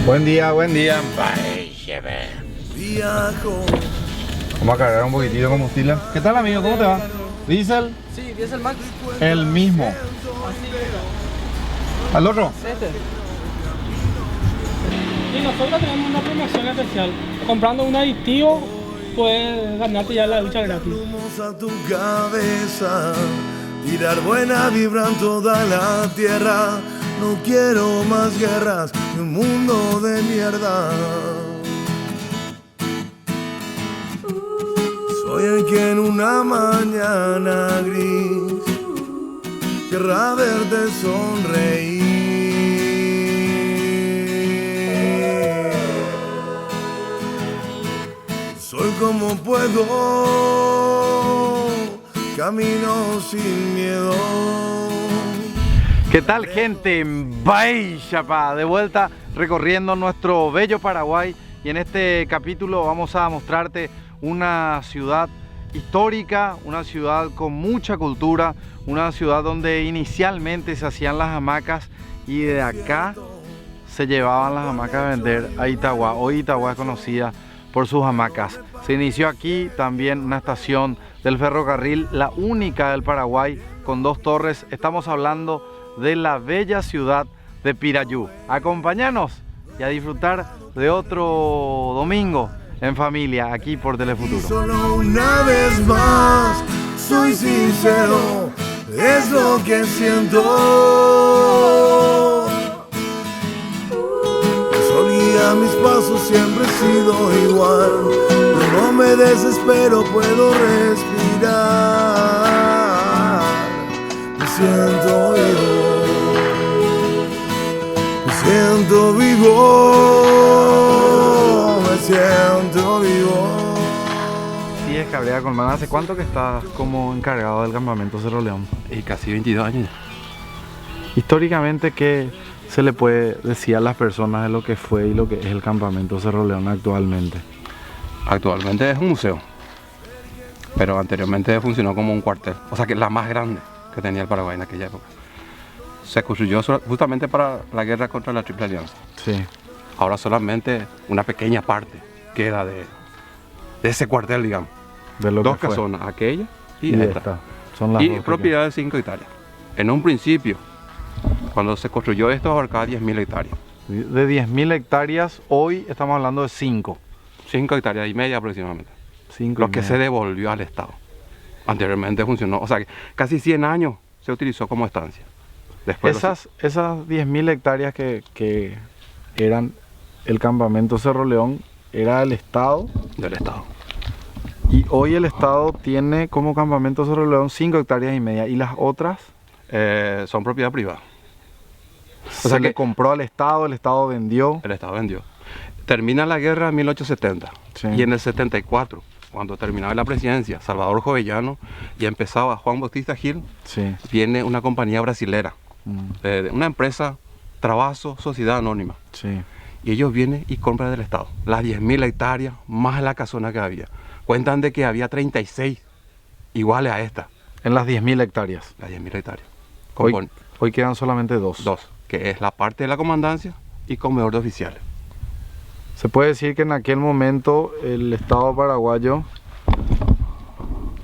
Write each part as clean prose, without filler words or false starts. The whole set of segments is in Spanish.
Buen día, buen día. Vamos a cargar un poquitito de combustible. ¿Qué tal, amigo? ¿Cómo te va? ¿Diesel? Sí, Diesel Max. El mismo. ¿Al otro? Este. Y nosotros tenemos una promoción especial. Comprando un aditivo, puedes ganarte ya la ducha gratis. A tu cabeza, tirar buena vibra en toda la tierra. No quiero más guerras ni un mundo de mierda. Soy el que en una mañana gris querrá verte sonreír. Soy como puedo, camino sin miedo. ¿Qué tal, gente? Vaya, pa, de vuelta recorriendo nuestro bello Paraguay, y en este capítulo vamos a mostrarte una ciudad histórica, una ciudad con mucha cultura, una ciudad donde inicialmente se hacían las hamacas y de acá se llevaban las hamacas a vender a Itagua. Hoy Itagua es conocida por sus hamacas. Se inició aquí también una estación del ferrocarril, la única del Paraguay, con 2 torres. Estamos hablando de la bella ciudad de Pirayú. Acompáñanos y a disfrutar de otro domingo en familia aquí por Telefuturo. Solo una vez más, soy sincero, es lo que siento. Solía mis pasos, siempre he sido igual. No me desespero, puedo respirar. Me siento vivo. Me siento vivo, me siento vivo. Sí, es Cabrera Colmán. ¿Hace cuánto que estás como encargado del campamento Cerro León? Y casi 22 años. Históricamente, ¿qué se le puede decir a las personas de lo que fue y lo que es el campamento Cerro León actualmente? Actualmente es un museo, pero anteriormente funcionó como un cuartel, o sea que es la más grande que tenía el Paraguay en aquella época. Se construyó justamente para la guerra contra la Triple Alianza. Sí. Ahora solamente una pequeña parte queda de ese cuartel, digamos. De lo 2 que fue. casonas, aquella y Y esta. esta. Son las Y dos que propiedad de 5 hectáreas. En un principio, cuando se construyó esto, abarcaba 10.000 hectáreas. quedan. De 10.000 hectáreas, hoy estamos hablando de 5. 5 hectáreas y media aproximadamente. 5 Lo que se devolvió al Estado. Anteriormente funcionó, o sea que casi 100 años se utilizó como estancia. Después Esas 10.000 hectáreas que eran el campamento Cerro León, era del Estado. del Estado. Y hoy el Estado tiene como campamento Cerro León 5 hectáreas y media. Y las otras Son propiedad privada. se sea le que- compró al Estado, el Estado vendió. El Estado vendió. Termina la guerra en 1870 Sí. y en el 74, cuando terminaba la presidencia, Salvador Jovellano y empezaba Juan Bautista Gil, Sí. viene una compañía brasilera, Mm, una empresa Travaso Sociedad Anónima, sí. y ellos vienen y compran del Estado las 10.000 hectáreas más la casona que había. Cuentan de que había 36 iguales a esta, En las 10.000 hectáreas. las 10.000 hectáreas. Hoy quedan solamente 2. 2, que es la parte de la comandancia y comedor de oficiales. Se puede decir que en aquel momento el Estado paraguayo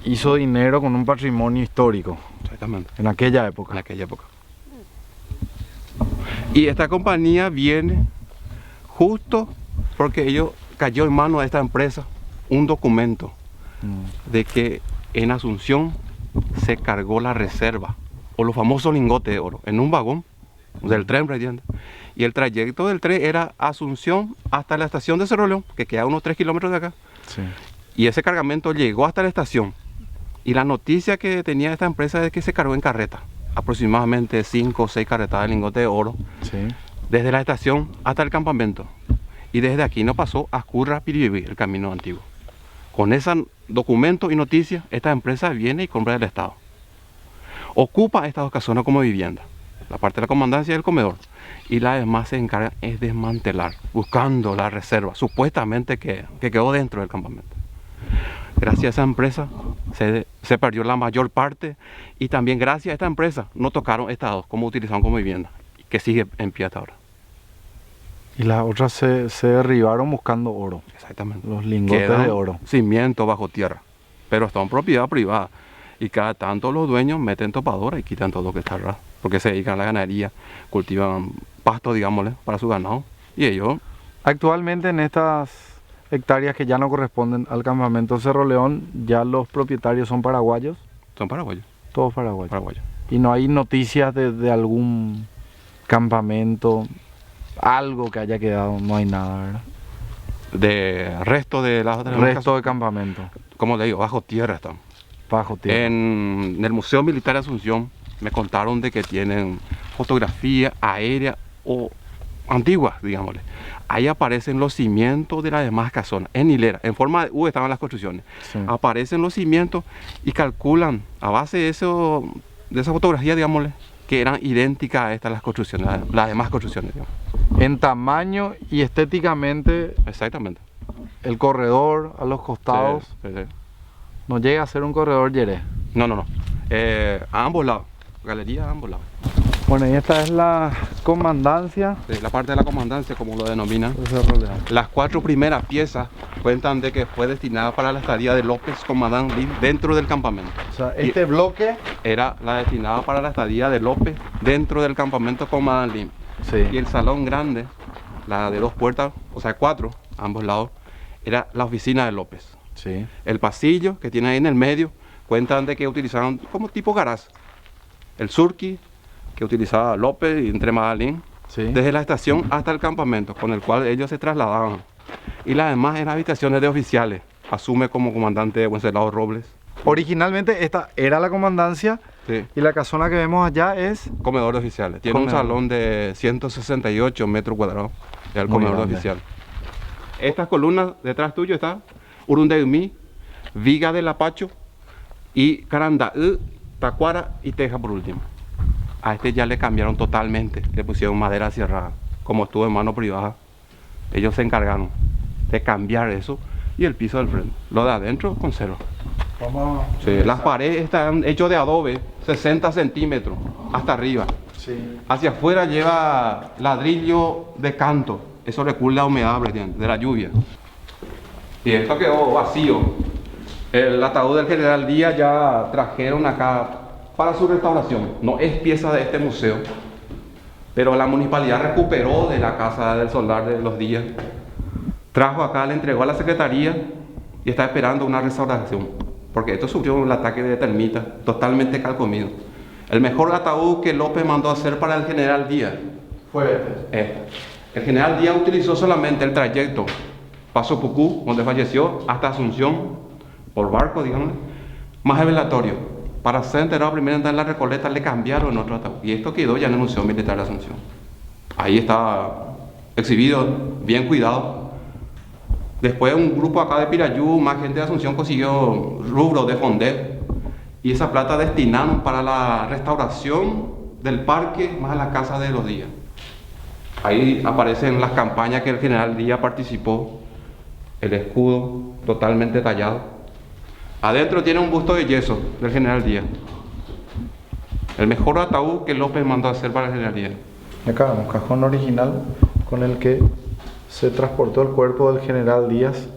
hizo dinero con un patrimonio histórico, Exactamente. en aquella En época. aquella época. Y esta compañía viene justo porque ellos cayó en manos de esta empresa un documento Mm, de que en Asunción se cargó la reserva o los famosos lingotes de oro en un vagón del tren, ¿me entiendes? Y el trayecto del tren era Asunción hasta la estación de Cerro León, que queda a unos 3 kilómetros de acá. sí. Y ese cargamento llegó hasta la estación. Y la noticia que tenía esta empresa es que se cargó en carreta, aproximadamente 5 o 6 carretadas de lingote de oro, Sí. desde la estación hasta el campamento. Y desde aquí no pasó a Curra Piribí, el camino antiguo. Con ese documento y noticia, esta empresa viene y compra del Estado. Ocupa estas 2 casonas como vivienda, la parte de la comandancia y el comedor. Y la demás se encarga es desmantelar, buscando la reserva, supuestamente que quedó dentro del campamento. Gracias a esa empresa se perdió la mayor parte, y también gracias a esta empresa no tocaron estas 2 como utilizaron como vivienda, que sigue en pie hasta ahora. Y las otras se derribaron buscando oro. Exactamente. Los lingotes Quedan de oro. cimientos bajo tierra, pero están en propiedad privada. Y cada tanto los dueños meten topadora y quitan todo lo que está atrás, porque se dedican a la ganadería, cultivan pasto, digámosle, para su ganado. Y ellos, Actualmente en estas hectáreas que ya no corresponden al campamento Cerro León, ya los propietarios son paraguayos, son paraguayos. todos paraguayos. Paraguayos. Y no hay noticias de algún campamento, algo que haya quedado, no hay nada, ¿verdad? De resto de las otras Resto de campamento, como le digo, bajo tierra están. bajo tierra. En el Museo Militar de Asunción me contaron de que tienen fotografía aérea o antiguas, digámosle. Ahí aparecen los cimientos de las demás casonas, en hilera, en forma de U estaban las construcciones. Sí. Aparecen los cimientos y calculan a base de eso, de esa fotografía, digámosle, que eran idénticas a estas las construcciones, las demás construcciones, digamos. En tamaño y estéticamente, Exactamente. el corredor a los costados Sí, sí, sí. no llega a ser un corredor Yeré. No. A ambos lados. Galería a ambos lados. Bueno, y esta es la comandancia Sí, la parte de la comandancia, como lo denominan. de Cerro León. Las 4 primeras piezas cuentan de que fue destinada para la estadía de López Comandante Lim dentro del campamento. O sea, este bloque, Era la destinada para la estadía de López dentro del campamento Comandante Lim. Y sí, el salón grande, la de 2 puertas, o sea 4, a ambos lados, era la oficina de López. sí, El pasillo que tiene ahí en el medio, cuentan de que utilizaban como tipo garage. El surqui que utilizaba López y entre Magdalín, sí. desde la estación hasta el campamento, con el cual ellos se trasladaban. Y las demás eran habitaciones de oficiales. Asume como comandante Wenceslao Robles. Originalmente esta era la comandancia Sí. y la casona que vemos allá es Comedor de oficiales. Tiene un Comedor. salón de 168 metros cuadrados. Es el Muy comedor grande. oficial. Estas columnas detrás tuyo está Urundeumí, Viga del Apacho y Carandaú, Tacuara y Teja por último. A este ya le cambiaron totalmente, le pusieron madera cerrada, como estuvo en mano privada. Ellos se encargaron de cambiar eso y el piso del frente. Lo de adentro conserva. Vamos a- Sí, las paredes están hechas de adobe, 60 centímetros hasta arriba. Sí. Hacia afuera lleva ladrillo de canto. Eso recula la humedad de la lluvia. Y esto quedó vacío. El ataúd del general Díaz ya trajeron acá para su restauración. No es pieza de este museo, pero la municipalidad recuperó de la casa del soldado de los Díaz. Trajo acá, le entregó a la secretaría y está esperando una restauración. Porque esto sufrió un ataque de termitas, totalmente calcomido. El mejor ataúd que López mandó a hacer para el general Díaz Fue el general Díaz utilizó solamente el trayecto Paso Pucú, donde falleció, hasta Asunción, por barco, digamos, más el velatorio. Para ser enterrado primero en la Recoleta le cambiaron otro ataúd. Y esto quedó ya en el Museo Militar de Asunción. Ahí está exhibido, bien cuidado. Después un grupo acá de Pirayú, más gente de Asunción consiguió rubro de Fondé. Y esa plata destinaron para la restauración del parque más a la casa de los Díaz. Ahí aparecen las campañas que el general Díaz participó, el escudo totalmente tallado. Adentro tiene un busto de yeso del general Díaz. El mejor ataúd que López mandó a hacer para el general Díaz. Y acá un cajón original con el que se transportó el cuerpo del general Díaz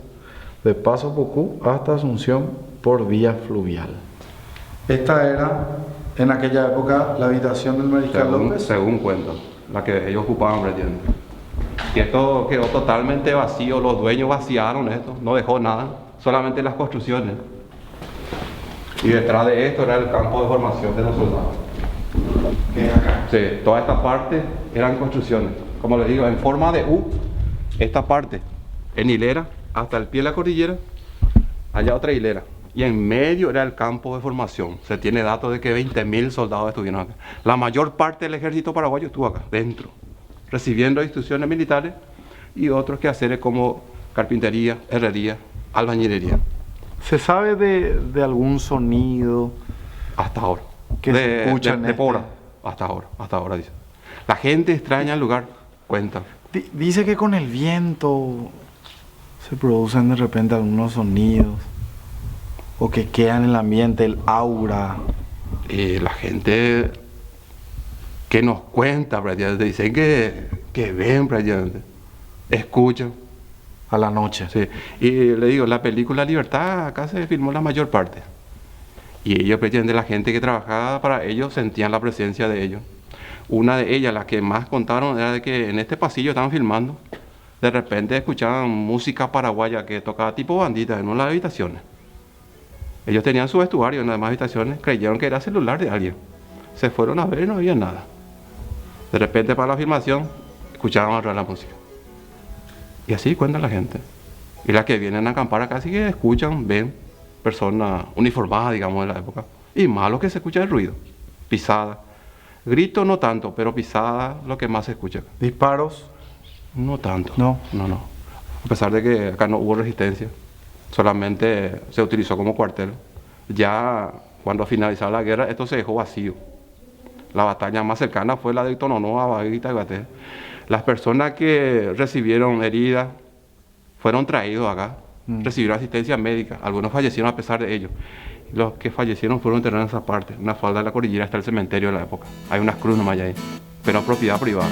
de Paso Pucú hasta Asunción por vía fluvial. Esta era en aquella época la habitación del mariscal López. Según cuentan, la que ellos ocupaban presidente. Y esto quedó totalmente vacío, los dueños vaciaron esto, no dejó nada, solamente las construcciones. Y detrás de esto era el campo de formación de los soldados. Que es acá. Sí, toda esta parte eran construcciones, como les digo, en forma de U, esta parte, en hilera, hasta el pie de la cordillera, allá otra hilera. Y en medio era el campo de formación. Se tiene datos de que 20.000 soldados estuvieron acá. La mayor parte del ejército paraguayo estuvo acá, dentro, recibiendo instrucciones militares y otros quehaceres como carpintería, herrería, albañilería. ¿Se sabe de algún sonido? Hasta ahora. Que se escucha en de este- Pobra. Hasta ahora dice. La gente extraña el lugar, cuentan. Dice que con el viento se producen de repente algunos sonidos o que queda en el ambiente el aura. Y la gente que nos cuenta, prácticamente, dicen que ven prácticamente. escuchan. A la noche. Sí. Y le digo, la película Libertad acá se filmó la mayor parte. Y ellos, precisamente la gente que trabajaba para ellos, sentían la presencia de ellos. Una de ellas, la que más contaron, era de que en este pasillo estaban filmando. De repente escuchaban música paraguaya que tocaba tipo bandita en una de las habitaciones. Ellos tenían su vestuario en las demás habitaciones, creyeron que era celular de alguien. Se fueron a ver y no había nada. De repente para la filmación, escuchaban otra vez la música. Y así cuenta la gente. Y las que vienen a acampar acá sí que escuchan, ven personas uniformadas, digamos, de la época. Y más lo que se escucha es ruido, pisada. Grito no tanto, pero pisada lo que más se escucha. ¿Disparos? No tanto. No. No. A pesar de que acá no hubo resistencia, solamente se utilizó como cuartel. Ya cuando finalizaba la guerra, esto se dejó vacío. La batalla más cercana fue la de Tononoa, Baguita y Baté. Las personas que recibieron heridas fueron traídos acá, recibieron asistencia médica. Algunos fallecieron a pesar de ello. Los que fallecieron fueron enterrados en esa parte, en la falda de la cordillera está el cementerio de la época. Hay unas cruces nomás ahí, pero propiedad privada.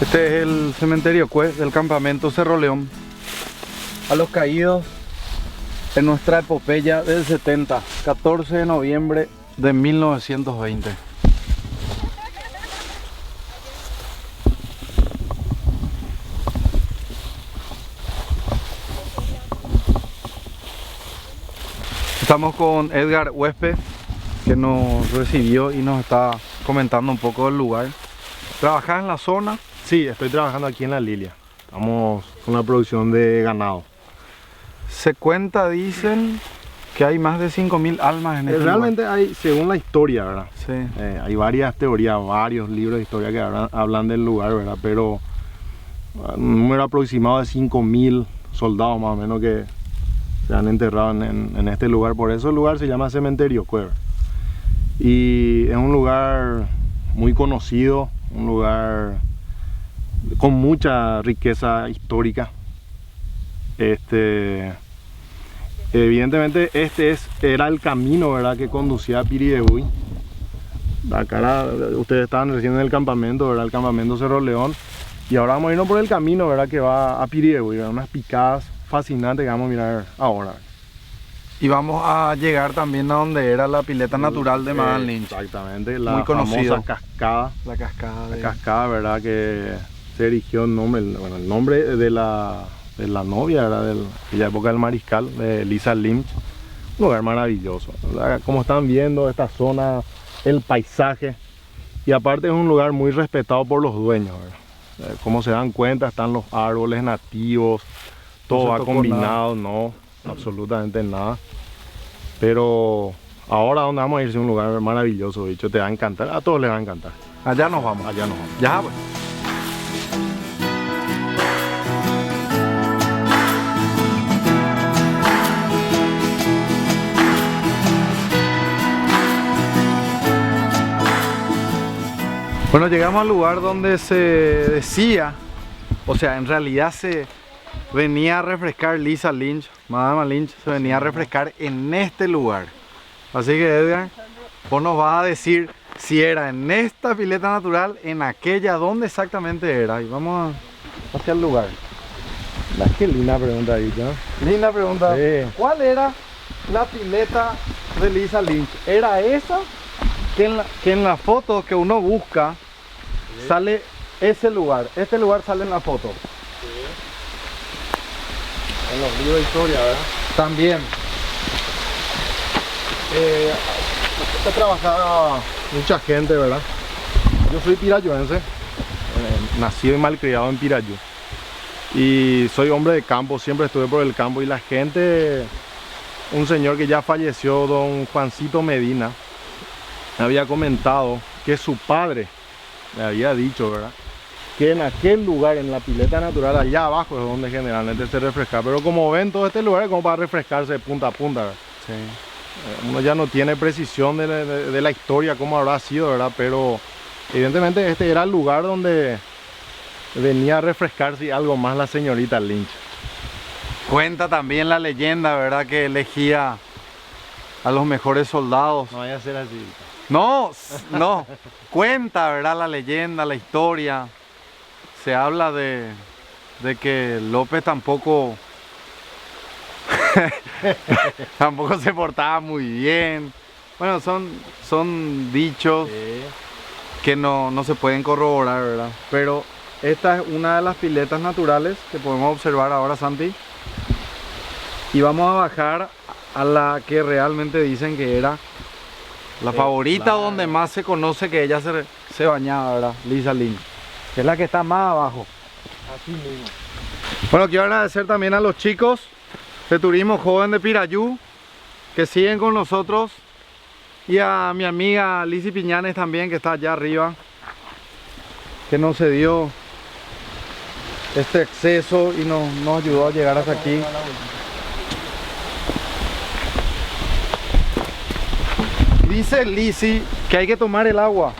Este es el cementerio del campamento Cerro León. A los caídos en nuestra epopeya del 70, 14 de noviembre de 1920. Estamos con Edgar Huésped, que nos recibió y nos está comentando un poco del lugar. ¿Trabajás en la zona? Sí, estoy trabajando aquí en La Lilia. Estamos con la producción de ganado. Se cuenta, dicen, que hay más de 5.000 almas en este Realmente lugar. hay, según la historia, ¿verdad? Sí. Hay varias teorías, varios libros de historia que hablan del lugar, ¿verdad? Pero un número aproximado de 5.000 soldados más o menos que se han enterrado en este lugar. Por eso el lugar se llama Cementerio Cueva. Y es un lugar muy conocido, un lugar con mucha riqueza histórica. Evidentemente era el camino, ¿verdad?, que conducía a Piribebuy. Acá ustedes estaban recién en el campamento, ¿verdad?, el campamento Cerro León. Y ahora vamos a irnos por el camino, ¿verdad?, que va a Piribebuy, ¿verdad? Unas picadas fascinantes que vamos a mirar ahora. Y vamos a llegar también a donde era la pileta natural de Madame Lynch. Exactamente, la Muy conocido. famosa cascada. La cascada de... La cascada, ¿verdad?, que se erigió el nombre de la novia, ¿verdad?, de aquella época del mariscal, de Lisa Lynch. Un lugar maravilloso, ¿verdad? Como están viendo esta zona, el paisaje. Y aparte es un lugar muy respetado por los dueños, ¿verdad? Como se dan cuenta, están los árboles nativos, todo va combinado, no, absolutamente nada. Pero ahora donde vamos a ir es un lugar maravilloso, dicho, te va a encantar, a todos les va a encantar. Allá nos vamos. Allá nos vamos. Ya, pues. Bueno, llegamos al lugar donde se decía, o sea, en realidad se venía a refrescar Lisa Lynch, Madame Lynch, se venía a refrescar en este lugar. Así que Edgar, vos nos vas a decir si era en esta pileta natural, en aquella, dónde exactamente era. Y vamos hacia el lugar. Qué linda pregunta ahí, ¿no? Linda pregunta. Sí. ¿Cuál era la pileta de Lisa Lynch? ¿Era esa? Que en la foto que uno busca sale ese lugar. Este lugar sale en la foto. En los libros de historia, ¿verdad? También. Acá trabajaba mucha gente, ¿verdad? Yo soy pirayoense, nacido y malcriado en Pirayú. Y soy hombre de campo, siempre estuve por el campo. Y la gente, un señor que ya falleció, don Juancito Medina, me había comentado que su padre me había dicho, ¿verdad?, que en aquel lugar, en la pileta natural, allá abajo es donde generalmente se refresca. Pero como ven, todo este lugar es como para refrescarse de punta a punta, ¿verdad? Sí. Uno ya no tiene precisión de la historia, cómo habrá sido, ¿verdad? Pero evidentemente este era el lugar donde venía a refrescarse algo más la señorita Lynch. Cuenta también la leyenda, ¿verdad? Que elegía a los mejores soldados. No vaya a ser así. No, no. Cuenta, ¿verdad? La leyenda, la historia. Se habla de que López tampoco tampoco se portaba muy bien. Bueno, son dichos que no se pueden corroborar, ¿verdad? Pero esta es una de las piletas naturales que podemos observar ahora, Santi. Y vamos a bajar a la que realmente dicen que era la favorita, claro, donde más se conoce que ella se bañaba, ¿verdad? Lisa Lynch, que es la que está más abajo. Así mismo. Bueno, quiero agradecer también a los chicos de Turismo Joven de Pirayú que siguen con nosotros, y a mi amiga Lizzy Piñanes también, que está allá arriba, que nos cedió este acceso y nos ayudó a llegar hasta aquí. Dice Lizzy que hay que tomar el agua.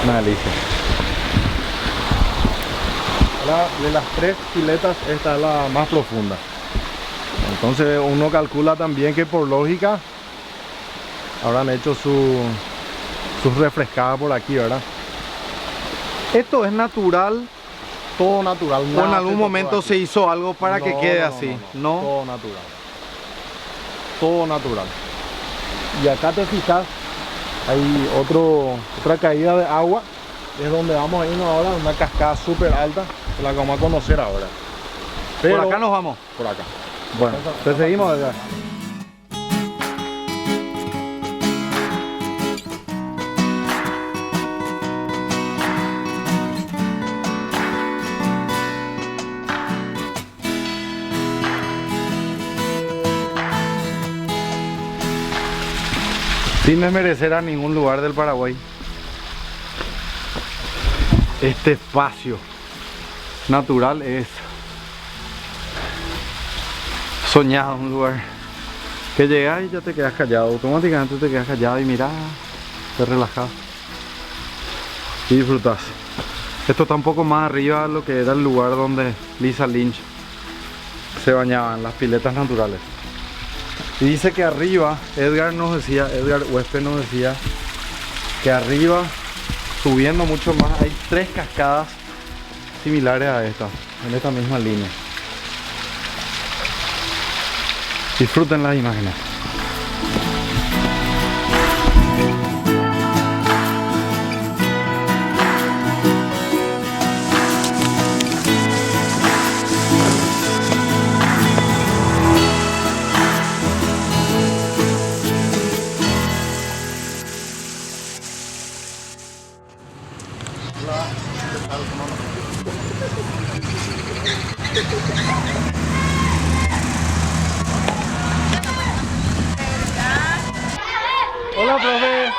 Una delicia. De las tres piletas, esta es la más profunda. Entonces uno calcula también que por lógica habrán hecho sus refrescadas por aquí, ¿verdad? ¿Esto es natural Todo natural. o en nada algún se momento tocó se aquí. hizo algo para que No, quede no, así? no. Todo natural. Todo natural. Y acá te fijas, hay otra caída de agua. Es donde vamos a irnos ahora, una cascada súper alta, que la vamos a conocer ahora. Pero, Por acá nos vamos. Por acá. Bueno, te seguimos allá. Sin desmerecer a ningún lugar del Paraguay, este espacio natural es soñado, un lugar que llegas y ya te quedas callado, automáticamente te quedas callado y mirás, te relajas y disfrutas. Esto está un poco más arriba de lo que era el lugar donde Lisa Lynch se bañaba en las piletas naturales. Y dice que arriba, Edgar Huésped nos decía que arriba, subiendo mucho más, hay 3 cascadas similares a esta, en esta misma línea. Disfruten las imágenes. Hola, profe.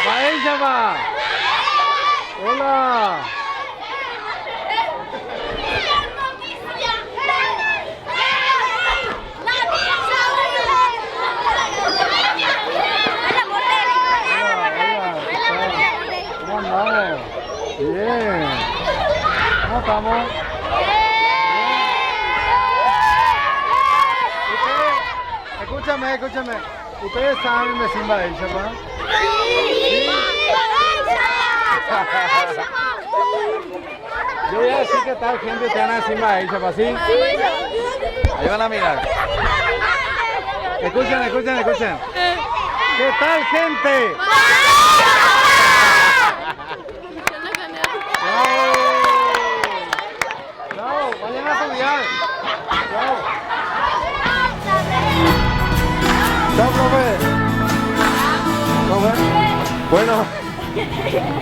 Vaya, va. Hola. ¿Cómo andamos? Bien. ¿Cómo estamos? Escúchame. Ustedes saben de Simba de Isha, ¿verdad? Sí. Yo voy a decir que tal gente te van a decir Simba de Isha, ¿sí? Ahí van a mirar. Escuchen. ¿Qué tal, gente? Bravo, vayan a estudiar. Bravo. Chao, profe. Bueno,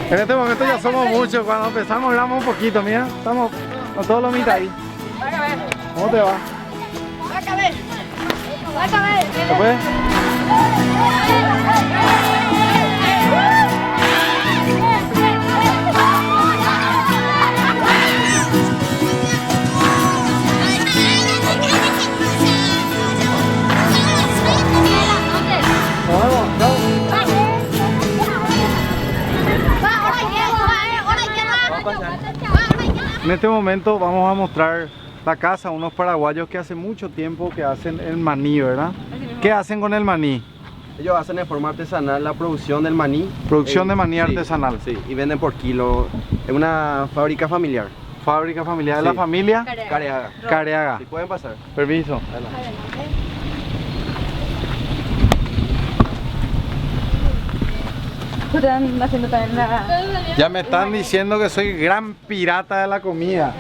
en este momento ya somos muchos. Cuando empezamos éramos un poquito, mira. Estamos todos los mitad ahí. ¿Cómo te va? ¿Se puede? Nos vemos, chao. En este momento vamos a mostrar la casa a unos paraguayos que hace mucho tiempo que hacen el maní, ¿verdad? ¿Qué hacen con el maní? Ellos hacen de forma artesanal la producción del maní. Producción de maní sí, artesanal. Sí, y venden por kilo. Es una fábrica familiar. Fábrica familiar de Sí. la familia Careaga. Careaga. Si pueden pasar. Permiso. Están haciendo también la... Ya me están diciendo que soy gran pirata de la comida.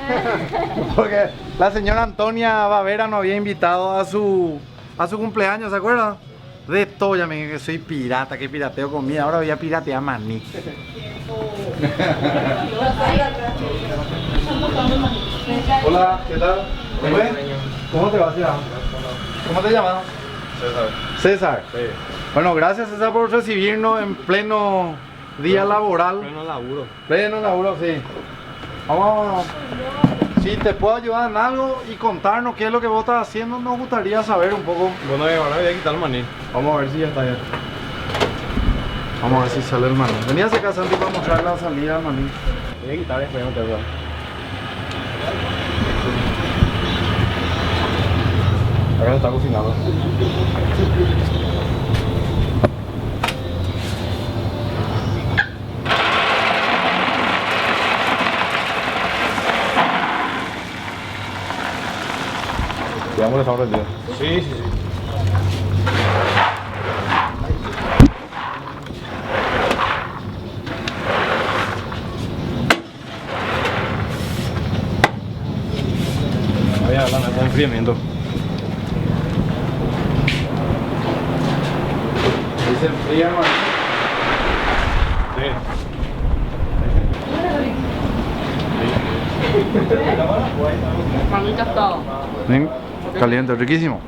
Porque la señora Antonia Bavera nos había invitado a su cumpleaños, ¿se acuerdan? De todo, ya me dije que soy pirata, que pirateo comida. Ahora voy a piratear maní. Hola, ¿qué tal? ¿Cómo te va, Ciudad? ¿Cómo te llamas? César. Sí. Bueno, gracias César por recibirnos en pleno día laboral. Pleno laburo. Pleno laburo, sí. Vamos, si te puedo ayudar en algo y contarnos qué es lo que vos estás haciendo, nos gustaría saber un poco. Bueno, ahora voy a quitar el maní. Vamos a ver si ya está bien. Vamos a ver si sale el maní. Venía a casa Santi para mostrar la salida del maní. Voy a quitar después, no te veo. Acá se está cocinando. Digamos que estamos rendidos. Sí, sí, sí. Voy a hablar de enfriamiento. Dice fría el maní. Sí. Bien, caliente, riquísimo.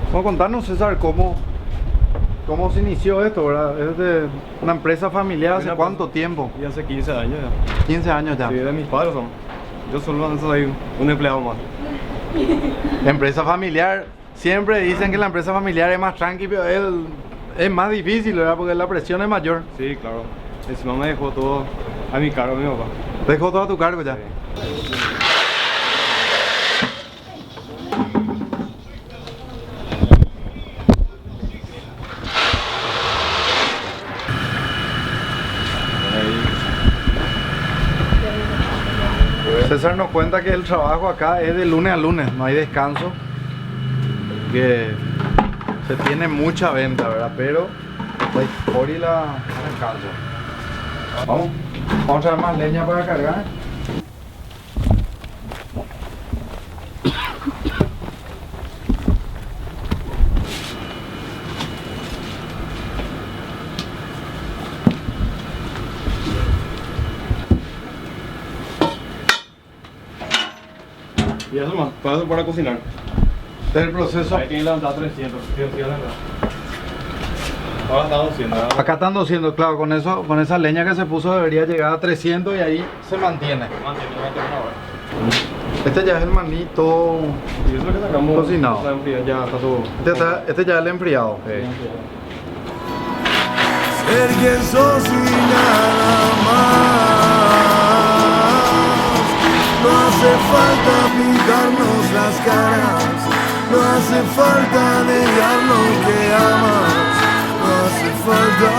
Vamos a contarnos, César, cómo se inició esto, ¿verdad? Es de una empresa familiar, ¿hace cuánto tiempo? Y hace 15 años ya. 15 años ya. Sí, de mis padres son. Yo solo soy un empleado más. Empresa familiar, siempre dicen que la empresa familiar es más tranqui, pero es más difícil, ¿verdad? Porque la presión es mayor. Sí, claro. Encima me dejó todo a mi cargo mi papá. Dejo todo a tu cargo ya. Sí. César nos cuenta que el trabajo acá es de lunes a lunes, no hay descanso, que se tiene mucha venta, ¿verdad? Pero por y la descanso. Vamos a traer más leña para cargar. Y eso más, para eso para cocinar. Este es el proceso. Ahí tiene que levantar 300. Sí, sí, ahora está 200. Acá están 200, claro, con esa leña que se puso debería llegar a 300 y ahí se mantiene. Mantiene una hora. Este ya es el maní todo Y eso es lo que sacamos. cocinado. Está enfriado, ya está todo. Este ya es el enfriado. Ser quien sos y nada más. No hace falta pintarnos las caras, no hace falta negar lo que amas, no hace falta,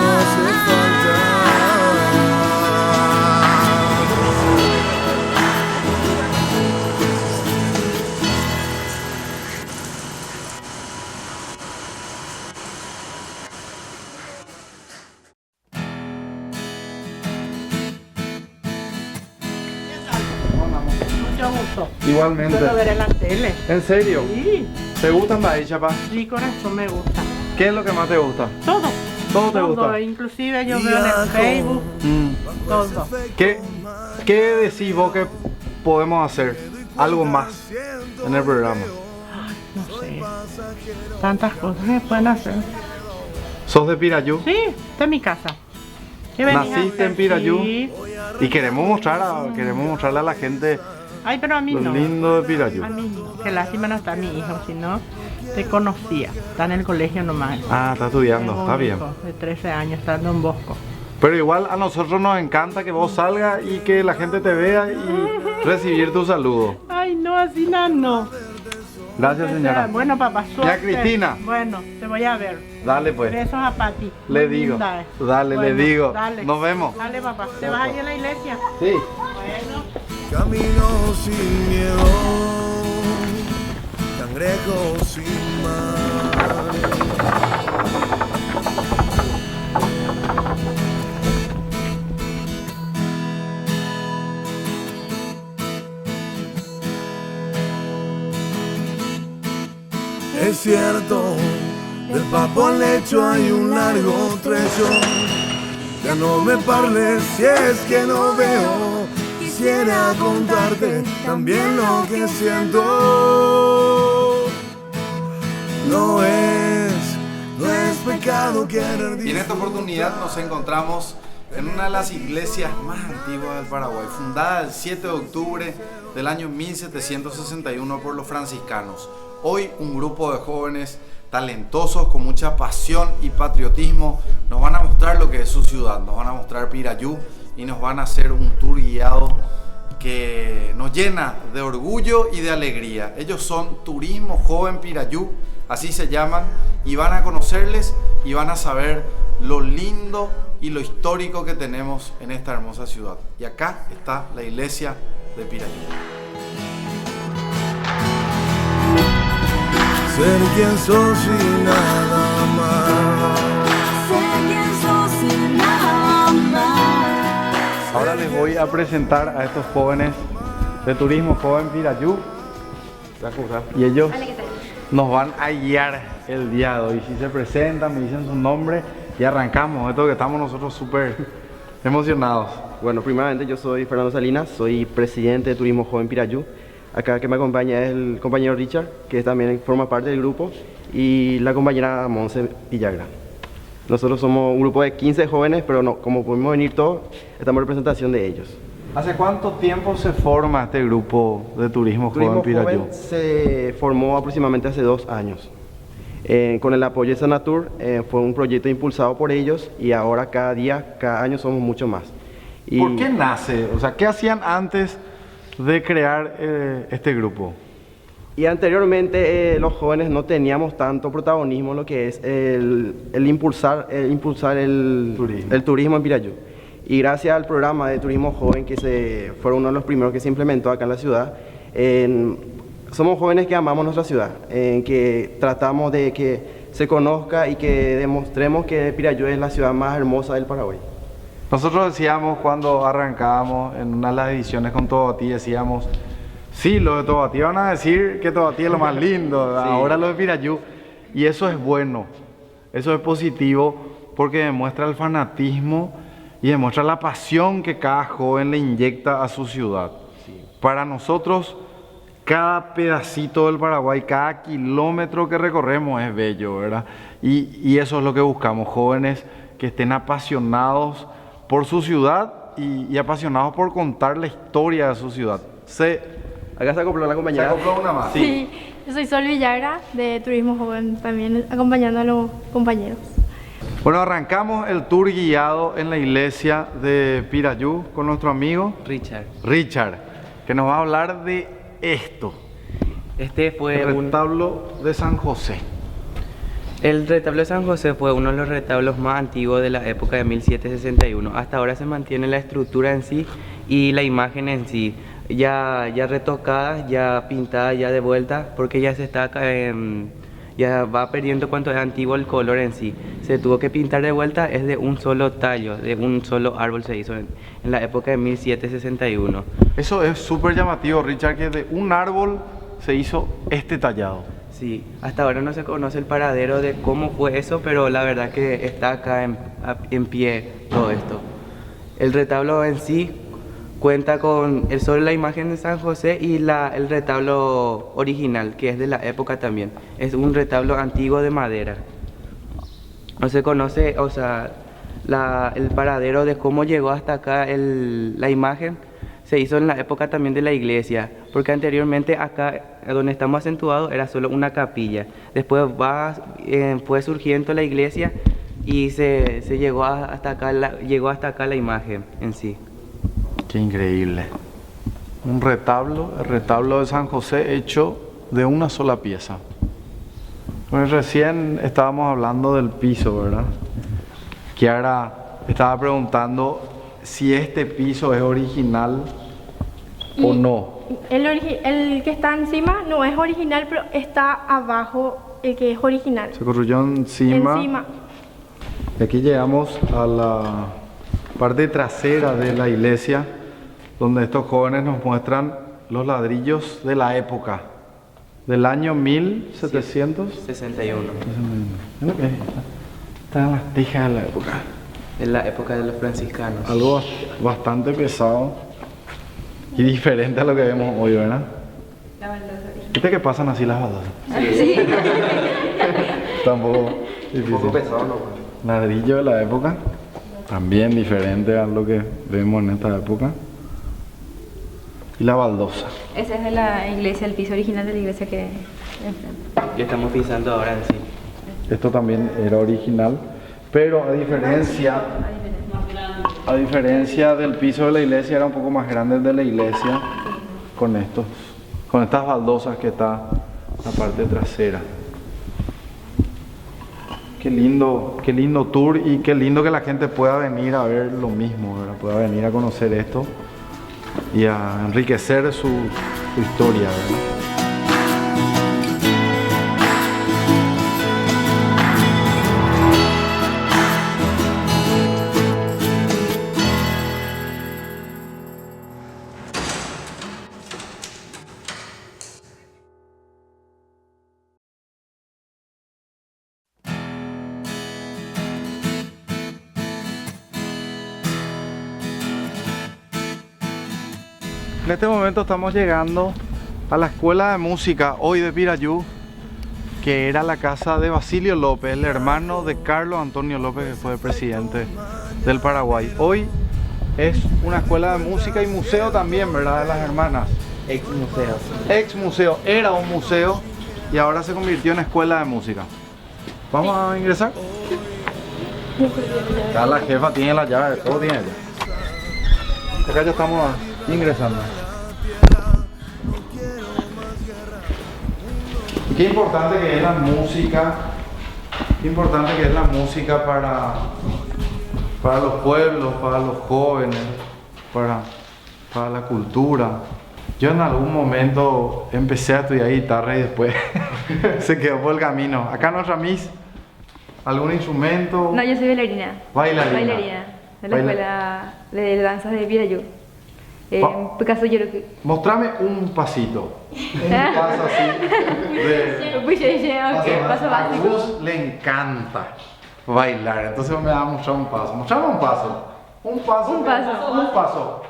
no hace falta. mucho gusto. Igualmente. Puedo ver en la tele. ¿En serio? Sí, ¿Te gustan Bahía, chapa? sí, con eso me gusta. ¿Qué es lo que más te gusta? Todo. ¿Todo te gusta? Inclusive yo veo en el Facebook, todo. ¿Qué decís vos que podemos hacer? Algo más en el programa. No sé. Tantas cosas que pueden hacer. ¿Sos de Pirayú? Sí, esta es mi casa. ¿Qué venís a ¿Naciste hacer? en Pirayú? Sí. Y queremos mostrarle a la gente Ay, pero a mí lo no. lindo de Pirayú. A mí no. Qué lástima no está mi hijo, si no te conocía. Está en el colegio nomás. Ah, está estudiando, Tengo está un bien. hijo de 13 años, está en Don Bosco. Pero igual a nosotros nos encanta que vos salgas y que la gente te vea y recibir tu saludo. Ay, no, así no. Gracias, señora. Bueno, papá, suerte. Ya, Cristina. Bueno, te voy a ver. Dale pues. Besos a Pati. Le Muy digo. linda es. Dale, le Bueno, digo. dale. Nos vemos. Dale, papá. ¿Te vas a ir a la iglesia? Sí. Bueno. Camino sin miedo, cangrejo sin mar. Es cierto, del papo al lecho hay un largo trecho. Ya no me parles si es que no veo. Quisiera contarte también lo que siento. No es pecado querer. Y en esta oportunidad nos encontramos en una de las iglesias más antiguas del Paraguay, fundada el 7 de octubre del año 1761 por los franciscanos. Hoy un grupo de jóvenes talentosos, con mucha pasión y patriotismo, nos van a mostrar lo que es su ciudad, nos van a mostrar Pirayú y nos van a hacer un tour guiado que nos llena de orgullo y de alegría. Ellos son Turismo Joven Pirayú, así se llaman, y van a conocerles y van a saber lo lindo y lo histórico que tenemos en esta hermosa ciudad. Y acá está la iglesia de Pirayú. Ser quien sos y nada más. Ser quien sos y nada más. Ahora les voy a presentar a estos jóvenes de Turismo Joven Pirayú y ellos nos van a guiar el día de hoy. Si se presentan, me dicen su nombre y arrancamos. Esto que estamos nosotros súper emocionados. Bueno, primeramente yo soy Fernando Salinas, soy presidente de Turismo Joven Pirayú. Acá que me acompaña es el compañero Richard, que también forma parte del grupo, y la compañera Monse Villagra. Nosotros somos un grupo de 15 jóvenes, pero no, como pudimos venir todos, estamos en representación de ellos. ¿Hace cuánto tiempo se forma este grupo de Turismo Joven Pirayú? Joven se formó aproximadamente hace 2 años. Con el apoyo de Sanatur, fue un proyecto impulsado por ellos y ahora cada día, cada año somos mucho más. Y ¿por qué nace? O sea, ¿qué hacían antes de crear este grupo? Y anteriormente los jóvenes no teníamos tanto protagonismo en lo que es el impulsar el turismo en Pirayú. Y gracias al programa de Turismo Joven, que fue uno de los primeros que se implementó acá en la ciudad, somos jóvenes que amamos nuestra ciudad, que tratamos de que se conozca y que demostremos que Pirayú es la ciudad más hermosa del Paraguay. Nosotros decíamos cuando arrancábamos en una de las ediciones con Tobatí, decíamos, sí, lo de Tobatí van a decir que Tobatí es lo más lindo, sí. Ahora lo de Pirayú, y eso es bueno, eso es positivo porque demuestra el fanatismo y demuestra la pasión que cada joven le inyecta a su ciudad. Sí. Para nosotros, cada pedacito del Paraguay, cada kilómetro que recorremos es bello, ¿verdad? Y eso es lo que buscamos, jóvenes que estén apasionados por su ciudad y apasionados por contar la historia de su ciudad. Acá se acopló la compañera. ¿Se acopló una más? Sí, yo soy Sol Villagra de Turismo Joven, también acompañando a los compañeros. Bueno, arrancamos el tour guiado en la iglesia de Pirayú con nuestro amigo Richard, que nos va a hablar de esto. Este fue el retablo de San José. El retablo de San José fue uno de los retablos más antiguos de la época de 1761. Hasta ahora se mantiene la estructura en sí y la imagen en sí, ya retocada, ya pintada, ya de vuelta, porque ya se está Ya va perdiendo cuanto es antiguo el color en sí. Se tuvo que pintar de vuelta, es de un solo tallo, de un solo árbol se hizo en la época de 1761. Eso es súper llamativo, Richard, que de un árbol se hizo este tallado. Sí, hasta ahora no se conoce el paradero de cómo fue eso, pero la verdad que está acá en pie todo esto. El retablo en sí cuenta con solo la imagen de San José y el retablo original, que es de la época también. Es un retablo antiguo de madera. No se conoce, o sea, el paradero de cómo llegó hasta acá la imagen. Se hizo en la época también de la iglesia, porque anteriormente acá donde estamos acentuados era solo una capilla. Después fue surgiendo la iglesia y se llegó hasta acá llegó hasta acá la imagen en sí. Qué increíble. Un retablo, el retablo de San José hecho de una sola pieza. Pues recién estábamos hablando del piso, ¿verdad? Kiara estaba preguntando si este piso es original o no. El que está encima no es original, pero está abajo el que es original. Se construyó encima. Y aquí llegamos a la parte trasera de la iglesia, donde estos jóvenes nos muestran los ladrillos de la época, del año 1761. Están las tejas de la época. En la época de los franciscanos. Algo bastante pesado y diferente a lo que vemos hoy, ¿verdad? La baldosa. ¿Viste que pasan así las baldosas? Sí. Está un poco difícil. Un poco pesado, ¿no? Ladrillo de la época, también diferente a lo que vemos en esta época. Y la baldosa. Esa es de la iglesia, el piso original de la iglesia que enfrente. Y estamos pisando ahora en sí. Esto también era original, pero a diferencia del piso de la iglesia, era un poco más grande el de la iglesia con estas baldosas que está en la parte trasera. Qué lindo tour y qué lindo que la gente pueda venir a ver lo mismo, ¿verdad? Pueda venir a conocer esto y a enriquecer su historia, ¿verdad? En este momento estamos llegando a la escuela de música hoy de Pirayú, que era la casa de Basilio López, el hermano de Carlos Antonio López, que fue presidente del Paraguay. Hoy es una escuela de música y museo también, ¿verdad? De las hermanas. Ex museo. Ex museo, era un museo y ahora se convirtió en escuela de música. ¿Vamos a ingresar? Ya la jefa tiene la llave, todo tiene ella. Acá ya estamos ingresando. Qué importante que es la música, qué importante que es la música para los pueblos, para los jóvenes, para la cultura. Yo en algún momento empecé a estudiar guitarra y después se quedó por el camino. Acá nuestra Miss, ¿algún instrumento? No, yo soy bailarina. Bailarina. Bailarina de la escuela de danzas de Pirayú. Picasso, yo creo que... Mostrame un pasito. Un paso así. Paso A básico. Luz le encanta bailar, entonces me va a mostrar un paso. Mostrame un paso. Un paso.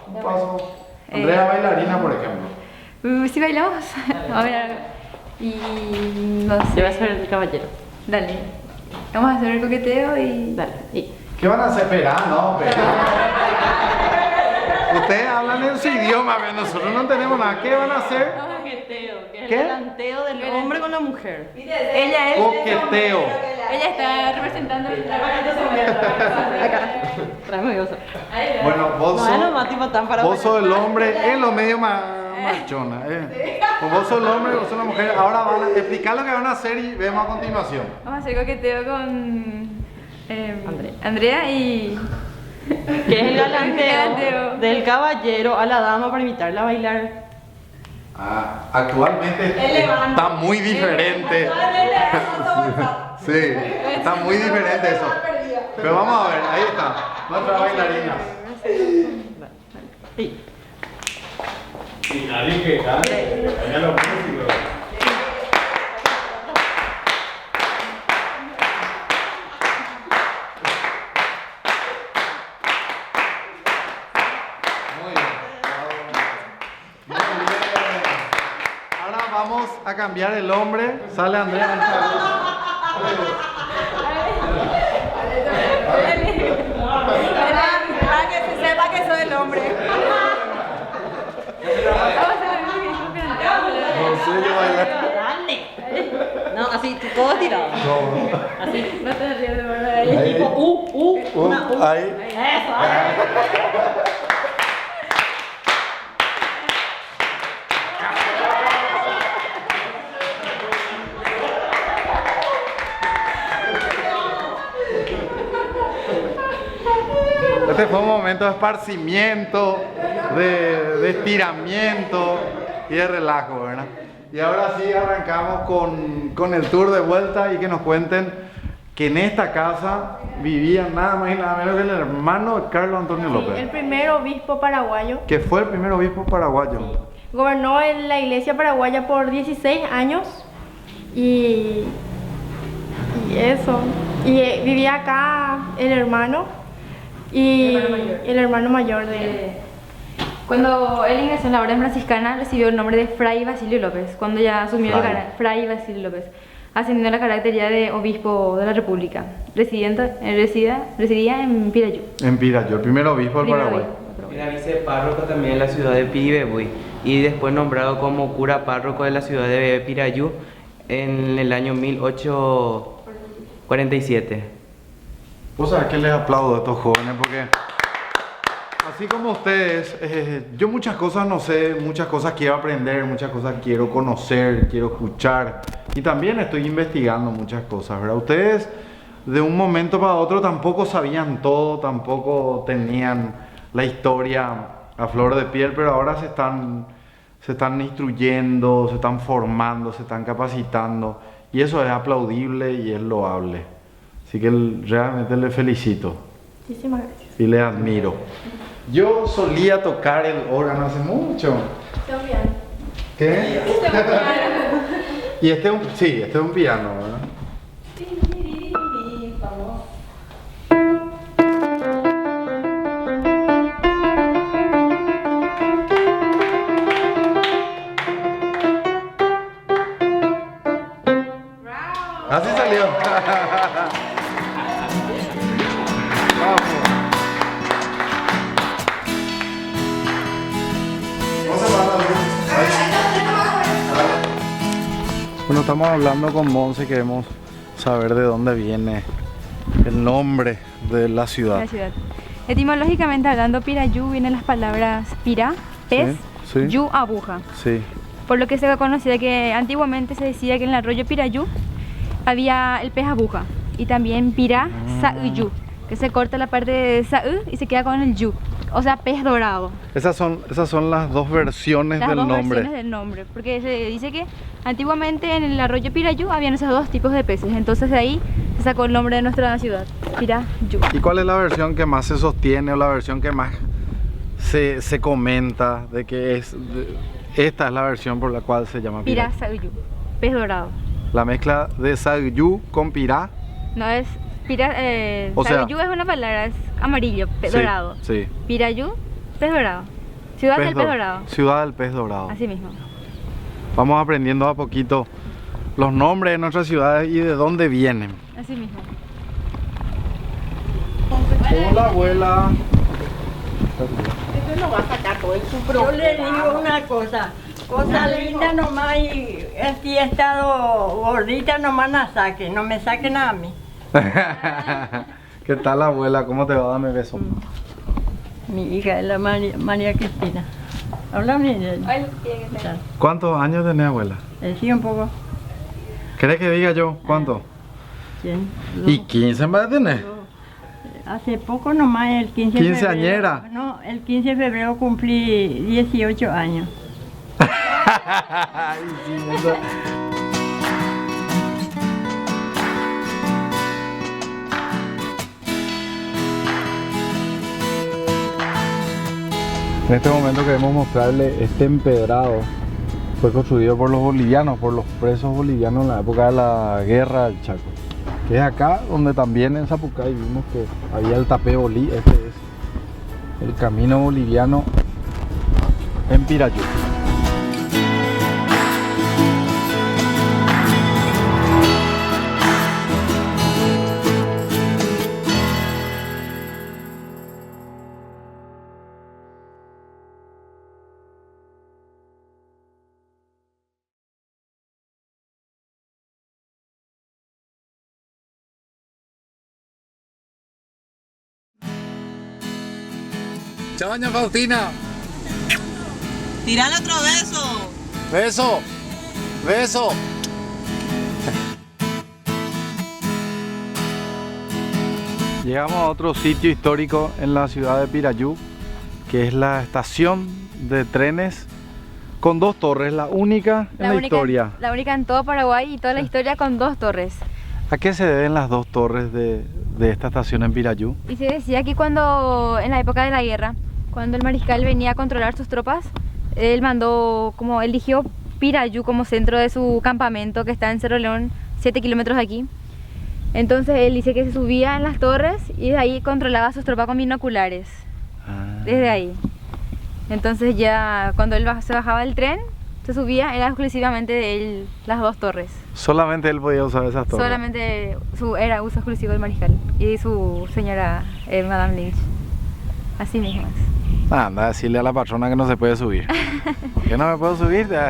Andrea bailarina, por ejemplo. ¿Sí bailamos? A ver. Y no sé. Yo voy a ser el caballero. Dale. Vamos a hacer el coqueteo y... Dale. Y... ¿Qué van a hacer? Esperar, no, ustedes hablan en su idioma, pero nosotros no tenemos nada. ¿Qué van a hacer? Coqueteo, que es ¿Qué? el delanteo del hombre con la mujer. Ella es... Coqueteo. Ella está representando el acá. Tráeme oso. Bueno, vos Vos sos el hombre, es lo medio machona. Vos sos el hombre, vos sos la mujer. Ahora van a explicar lo que van a hacer y vemos a continuación. Vamos a hacer coqueteo con Andrea y... Que es el galanteo del caballero a la dama para invitarla a bailar. Actualmente está muy diferente. Sí, está muy diferente eso. Pero vamos a ver, ahí está, nuestra bailarina. Y nadie que cante, vayan los músicos. Vamos a cambiar el hombre. Sale Andrea. Para que se sepa que soy el hombre. No sé yo bailar. No, así, todo tirado. No. Así, no te ríes de verdad. Ahí. Tipo, una ahí. Eso. Este fue un momento de esparcimiento, de estiramiento y de relajo, ¿verdad? Y ahora sí arrancamos con el tour de vuelta y que nos cuenten que en esta casa vivía nada más y nada menos que el hermano de Carlos Antonio López. El primer obispo paraguayo. Que fue el primer obispo paraguayo. Gobernó en la iglesia paraguaya por 16 años y eso. Y vivía acá el hermano. Y el hermano mayor de él. Cuando él ingresó en la orden franciscana, recibió el nombre de Fray Basilio López, cuando ya asumió Fray Basilio López, ascendiendo a la caractería de obispo de la República. Residía en Pirayú. En Pirayú, el primer obispo del Paraguay. Era vicepárroco también en la ciudad de Piribebuy y después nombrado como cura párroco de la ciudad de Pirayú en el año 1847. Vos sabés que les aplaudo a estos jóvenes porque así como ustedes, yo muchas cosas no sé, muchas cosas quiero aprender, muchas cosas quiero conocer, quiero escuchar y también estoy investigando muchas cosas, ¿verdad? Ustedes de un momento para otro tampoco sabían todo, tampoco tenían la historia a flor de piel, pero ahora se están instruyendo, se están formando, se están capacitando y eso es aplaudible y es loable. Así que realmente le felicito. Muchísimas gracias. Y le admiro. Yo solía tocar el órgano hace mucho. ¿Qué? Y este es un piano, ¿verdad? Así salió. Bueno, estamos hablando con Monse, queremos saber de dónde viene el nombre de la ciudad. La ciudad. Etimológicamente hablando, Pirayú vienen las palabras pirá, pez, sí. yu, aguja. Sí. Por lo que se conocía que antiguamente se decía que en el arroyo Pirayú había el pez aguja y también pirá, sa'yu, que se corta la parte de sa'u y se queda con el yu, o sea, pez dorado. Esas son las dos versiones del nombre. Las dos versiones del nombre, porque se dice que antiguamente en el arroyo Pirayú habían esos dos tipos de peces, entonces de ahí se sacó el nombre de nuestra ciudad, Pirayú. ¿Y cuál es la versión que más se sostiene o la versión que más se comenta de que esta es la versión por la cual se llama pirá? Pirá, sa'yu, pez dorado. La mezcla de sa'yu con pirá. No es pirá, sa'yu es una palabra, es amarillo, pez dorado. Sí. Pirayú, pez dorado. Ciudad del pez dorado. Ciudad del pez dorado. Así mismo. Vamos aprendiendo a poquito los nombres de nuestras ciudades y de dónde vienen. Así mismo. Hola, abuela. Eso no va a sacar todo el Yo le digo una cosa linda nomás y si he estado gordita nomás la saque, no me saquen a mí. ¿Qué tal, abuela? ¿Cómo te va? Dame beso. Mi hija es la María Cristina. Hola, mi niña. ¿Cuántos años tenés, abuela? Sí, un poco. ¿Querés que diga yo? ¿Cuánto? 100. ¿Y 15 más tenés? Hace poco nomás, el 15 de febrero. ¿Quinceañera? No, el 15 de febrero cumplí 18 años. Ay, sí, eso. En este momento queremos mostrarle este empedrado. Fue construido por los bolivianos, por los presos bolivianos en la época de la guerra del Chaco. Que es acá donde también en Zapucay vimos que había el tapé bolí. Este es el camino boliviano en Pirayú. Chao, doña Faustina. Tirale otro beso. Beso. Beso. Llegamos a otro sitio histórico en la ciudad de Pirayú, que es la estación de trenes con 2 torres, la única en la historia. La única en todo Paraguay y toda la historia con 2 torres. ¿A qué se deben las 2 torres de esta estación en Pirayú? Y se decía que cuando, en la época de la guerra, cuando el mariscal venía a controlar sus tropas, él eligió Pirayú como centro de su campamento, que está en Cerro León, 7 kilómetros de aquí. Entonces él dice que se subía en las torres y de ahí controlaba a sus tropas con binoculares. Desde ahí. Entonces ya cuando él se bajaba del tren, se subía, era exclusivamente de él las 2 torres. Solamente él podía usar esas torres. Solamente era uso exclusivo del mariscal y su señora Madame Lynch. Así mismo es. Anda a decirle a la patrona que no se puede subir. ¿Que no me puedo subir? Tenemos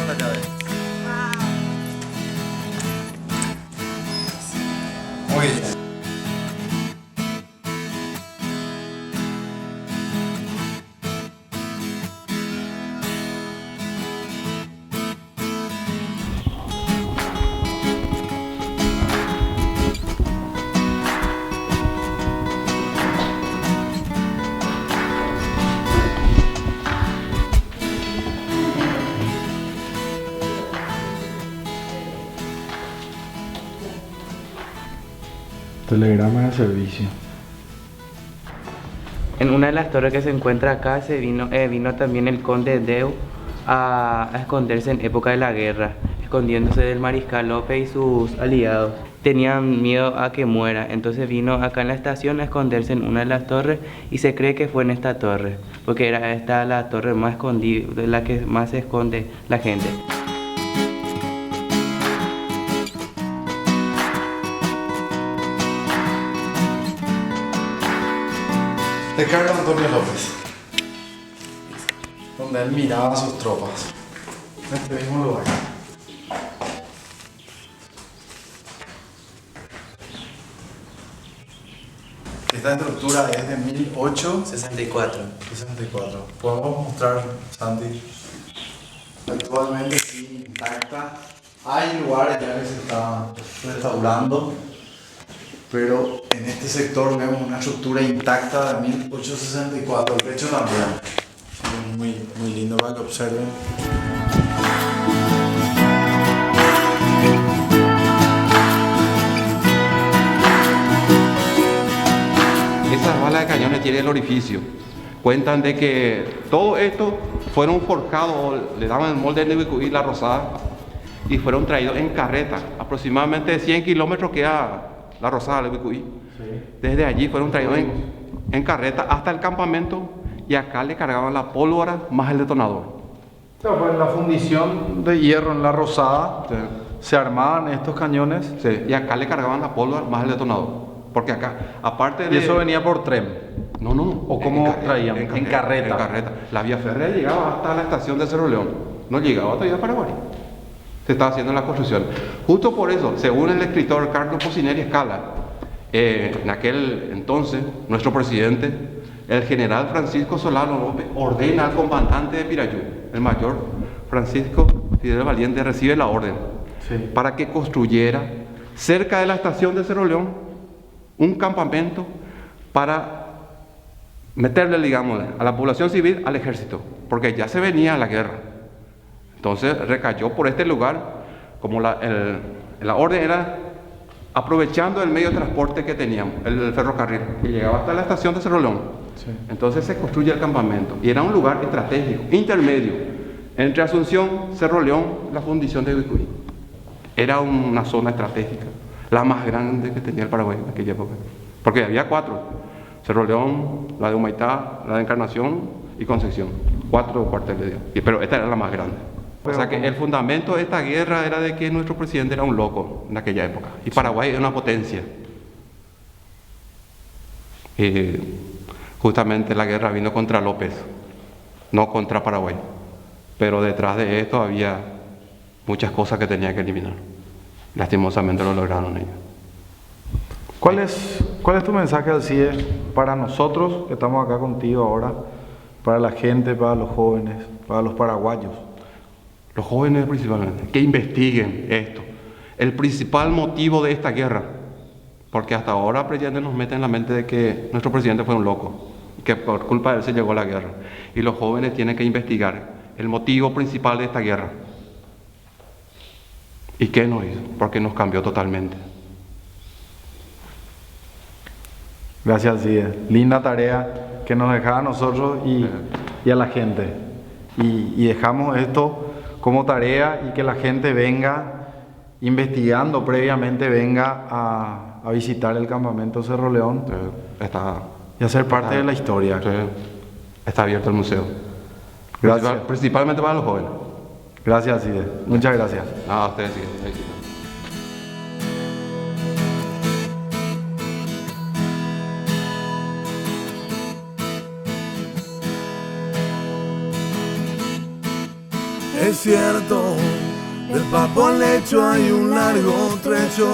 la llave. Muy bien. Telegrama de servicio. En una de las torres que se encuentra acá vino también el conde Deu a esconderse en época de la guerra, escondiéndose del mariscal López y sus aliados. Tenían miedo a que muera, entonces vino acá en la estación a esconderse en una de las torres y se cree que fue en esta torre, porque era esta la torre más escondida, de la que más se esconde la gente. De Carlos Antonio López, donde él miraba a sus tropas, en este mismo lugar. Esta estructura es de 1864. Podemos mostrar, Santi, actualmente sí intacta. Hay lugares ya que se están restaurando, pero en este sector vemos una estructura intacta de 1864, el techo también. Es muy lindo para que observen. Esas balas de cañones tienen el orificio. Cuentan de que todo esto fueron forjados, le daban el molde de Nebicuí, la Rosada, y fueron traídos en carreta. Aproximadamente 100 kilómetros queda la Rosada de Nebicuí. Desde allí fueron traídos en carreta hasta el campamento y acá le cargaban la pólvora más el detonador. Claro, pues en la fundición de hierro en la Rosada se armaban estos cañones. Sí, y acá le cargaban la pólvora más el detonador. Porque acá, aparte de... ¿Y eso venía por tren? No. ¿O cómo traían? En carreta. En carreta. La vía férrea llegaba hasta la estación de Cerro León. No llegaba todavía a Paraguay. Se estaba haciendo la construcción. Justo por eso, según el escritor Carlos Pucineri Escala, en aquel entonces, nuestro presidente el general Francisco Solano López ordena al comandante de Pirayú, el mayor Francisco Fidel Valiente, recibe la orden para que construyera cerca de la estación de Cerro León un campamento para meterle, digamos, a la población civil al ejército, porque ya se venía la guerra. Entonces recayó por este lugar, como la orden era aprovechando el medio de transporte que teníamos, el ferrocarril, que llegaba hasta la estación de Cerro León. Entonces se construye el campamento y era un lugar estratégico, intermedio, entre Asunción, Cerro León, la fundición de Bicuí. Era una zona estratégica, la más grande que tenía el Paraguay en aquella época, porque había 4: Cerro León, la de Humaitá, la de Encarnación y Concepción. 4 cuarteles, pero esta era la más grande. O sea que el fundamento de esta guerra era de que nuestro presidente era un loco en aquella época y Paraguay era una potencia. Y justamente la guerra vino contra López, no contra Paraguay. Pero detrás de esto había muchas cosas que tenía que eliminar. Lastimosamente lo lograron ellos. ¿Cuál es tu mensaje, Alcides, para nosotros que estamos acá contigo ahora, para la gente, para los jóvenes, para los paraguayos? Los jóvenes principalmente, que investiguen esto. El principal motivo de esta guerra, porque hasta ahora Allende nos mete en la mente de que nuestro presidente fue un loco, que por culpa de él se llegó a la guerra. Y los jóvenes tienen que investigar el motivo principal de esta guerra. ¿Y qué nos hizo? Porque nos cambió totalmente. Gracias, Alcides. Linda tarea que nos dejaba a nosotros y a la gente. Y dejamos esto como tarea y que la gente venga investigando previamente, venga a visitar el campamento Cerro León y a ser parte de la historia. Está abierto el museo. Gracias. Principalmente para los jóvenes. Gracias, Alcides. Muchas gracias. A ustedes sí. Es cierto, del papo al lecho hay un largo trecho.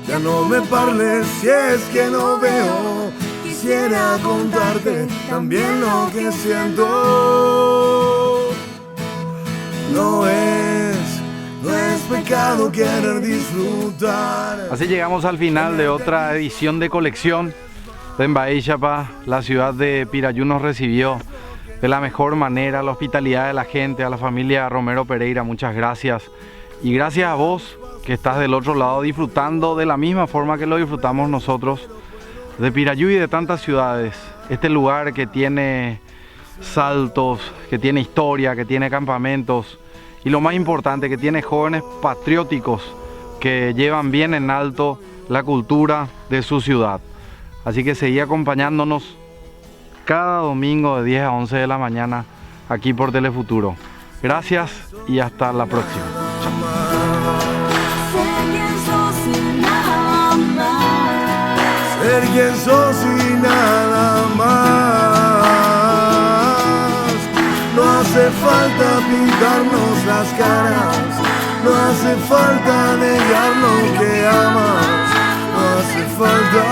Ya no me parles si es que no veo. Quisiera contarte también lo que siento. No es pecado querer disfrutar. Así llegamos al final de otra edición de colección de Mbae Chapa. La ciudad de Pirayú nos recibió de la mejor manera, la hospitalidad de la gente, a la familia Romero Pereira, muchas gracias. Y gracias a vos que estás del otro lado disfrutando de la misma forma que lo disfrutamos nosotros de Pirayú y de tantas ciudades. Este lugar que tiene saltos, que tiene historia, que tiene campamentos y lo más importante, que tiene jóvenes patrióticos que llevan bien en alto la cultura de su ciudad. Así que seguí acompañándonos cada domingo de 10 a 11 de la mañana aquí por Telefuturo. Gracias y hasta la próxima. Ser quien sos y nada más. No hace falta pintarnos las caras, no hace falta negar lo que amas, no hace falta